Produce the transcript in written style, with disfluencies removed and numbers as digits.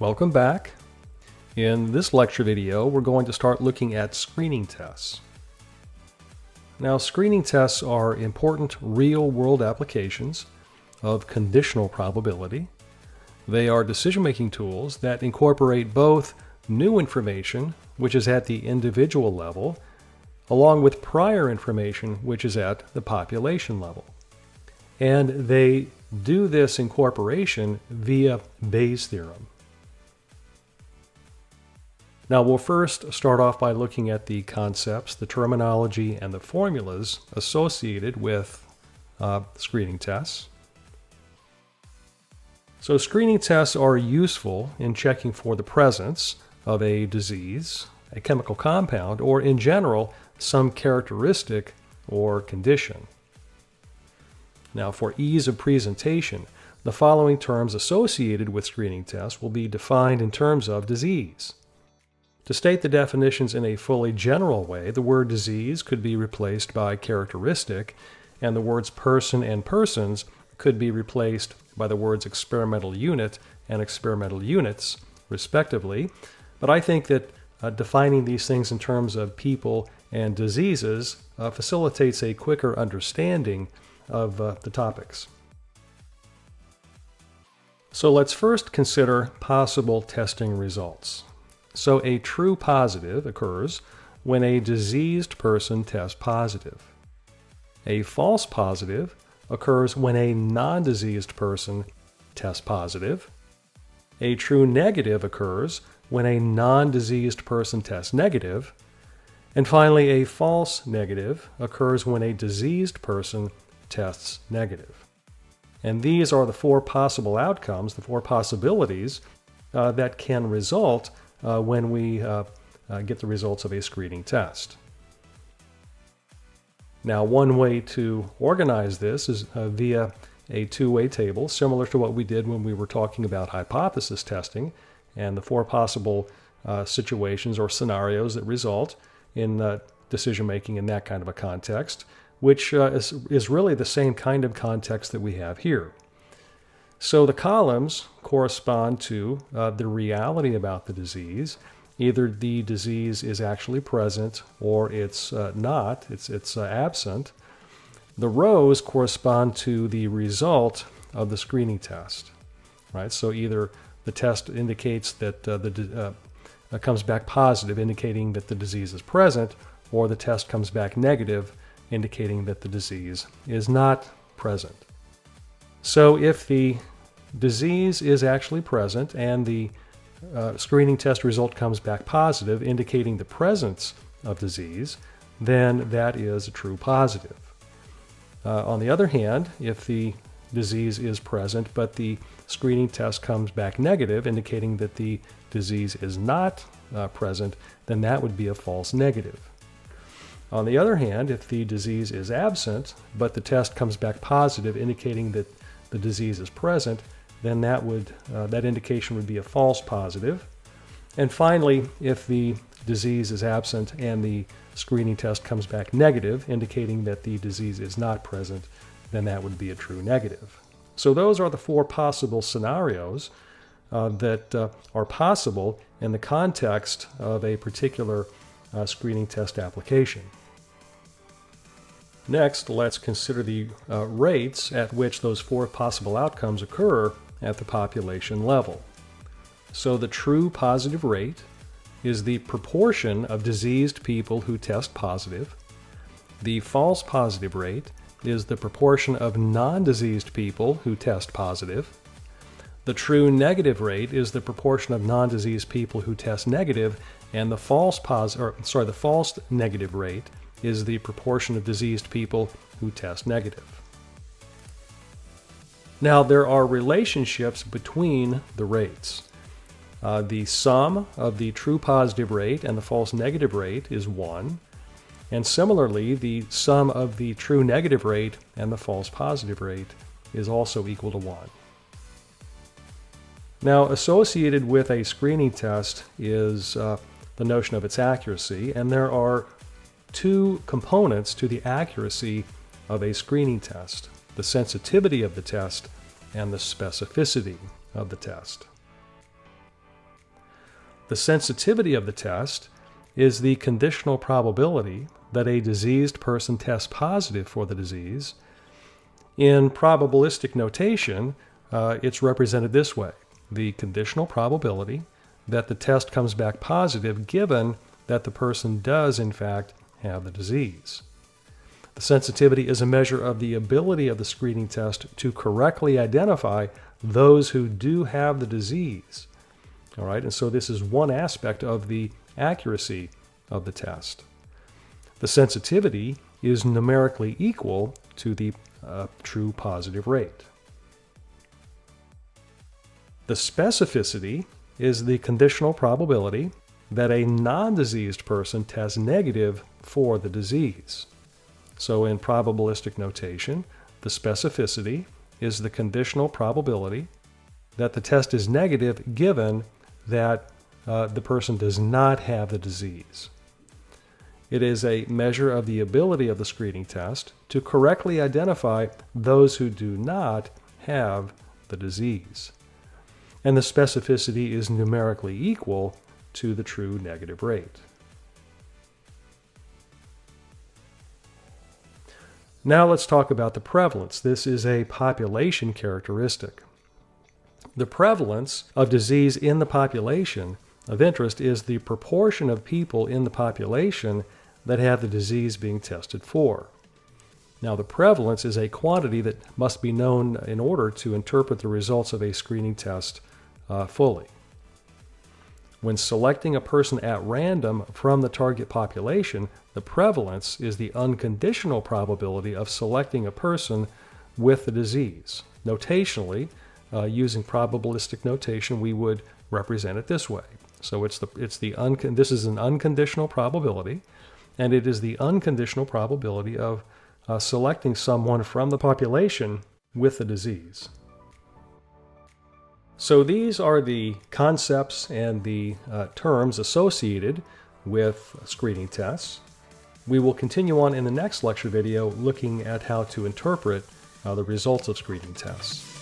Welcome back. In this lecture video, we're going to start looking at screening tests. Now, screening tests are important real-world applications of conditional probability. They are decision-making tools that incorporate both new information, which is at the individual level, along with prior information, which is at the population level. And they do this incorporation via Bayes' theorem. Now, we'll first start off by looking at the concepts, the terminology, and the formulas associated with screening tests. So screening tests are useful in checking for the presence of a disease, a chemical compound, or in general, some characteristic or condition. Now, for ease of presentation, the following terms associated with screening tests will be defined in terms of disease. To state the definitions in a fully general way, the word disease could be replaced by characteristic, and the words person and persons could be replaced by the words experimental unit and experimental units, respectively. But I think that defining these things in terms of people and diseases facilitates a quicker understanding of the topics. So let's first consider possible testing results. So a true positive occurs when a diseased person tests positive. A false positive occurs when a non-diseased person tests positive. A true negative occurs when a non-diseased person tests negative. And finally, a false negative occurs when a diseased person tests negative. And these are the four possible outcomes, the four possibilities that can result when we get the results of a screening test. Now, one way to organize this is via a two-way table, similar to what we did when we were talking about hypothesis testing and the four possible situations or scenarios that result in decision-making in that kind of a context, which is really the same kind of context that we have here. So the columns correspond to the reality about the disease. Either the disease is actually present or it's not, it's absent. The rows correspond to the result of the screening test, right? So either the test indicates that comes back positive, indicating that the disease is present, or the test comes back negative, indicating that the disease is not present. So if the disease is actually present and the screening test result comes back positive, indicating the presence of disease, then that is a true positive. On the other hand, if the disease is present but the screening test comes back negative, indicating that the disease is not present, then that would be a false negative. On the other hand, if the disease is absent but the test comes back positive, indicating that the disease is present, then that indication would be a false positive. And finally, if the disease is absent and the screening test comes back negative, indicating that the disease is not present, then that would be a true negative. So those are the four possible scenarios that are possible in the context of a particular screening test application. Next, let's consider the rates at which those four possible outcomes occur at the population level. So the true positive rate is the proportion of diseased people who test positive. The false positive rate is the proportion of non-diseased people who test positive. The true negative rate is the proportion of non-diseased people who test negative, and the false negative rate is the proportion of diseased people who test negative. Now, there are relationships between the rates. The sum of the true positive rate and the false negative rate is 1. And similarly, the sum of the true negative rate and the false positive rate is also equal to 1. Now, associated with a screening test is the notion of its accuracy, and there are two components to the accuracy of a screening test: the sensitivity of the test and the specificity of the test. The sensitivity of the test is the conditional probability that a diseased person tests positive for the disease. In probabilistic notation, it's represented this way: the conditional probability that the test comes back positive given that the person does in fact have the disease. The sensitivity is a measure of the ability of the screening test to correctly identify those who do have the disease. All right, and so this is one aspect of the accuracy of the test. The sensitivity is numerically equal to the true positive rate. The specificity is the conditional probability that a non-diseased person tests negative for the disease. So in probabilistic notation, the specificity is the conditional probability that the test is negative given that the person does not have the disease. It is a measure of the ability of the screening test to correctly identify those who do not have the disease. And the specificity is numerically equal to the true negative rate. Now let's talk about the prevalence. This is a population characteristic. The prevalence of disease in the population of interest is the proportion of people in the population that have the disease being tested for. Now, the prevalence is a quantity that must be known in order to interpret the results of a screening test fully. When selecting a person at random from the target population, the prevalence is the unconditional probability of selecting a person with the disease. Notationally, using probabilistic notation, we would represent it this way. So this is an unconditional probability, and it is the unconditional probability of selecting someone from the population with the disease. So these are the concepts and the terms associated with screening tests. We will continue on in the next lecture video looking at how to interpret the results of screening tests.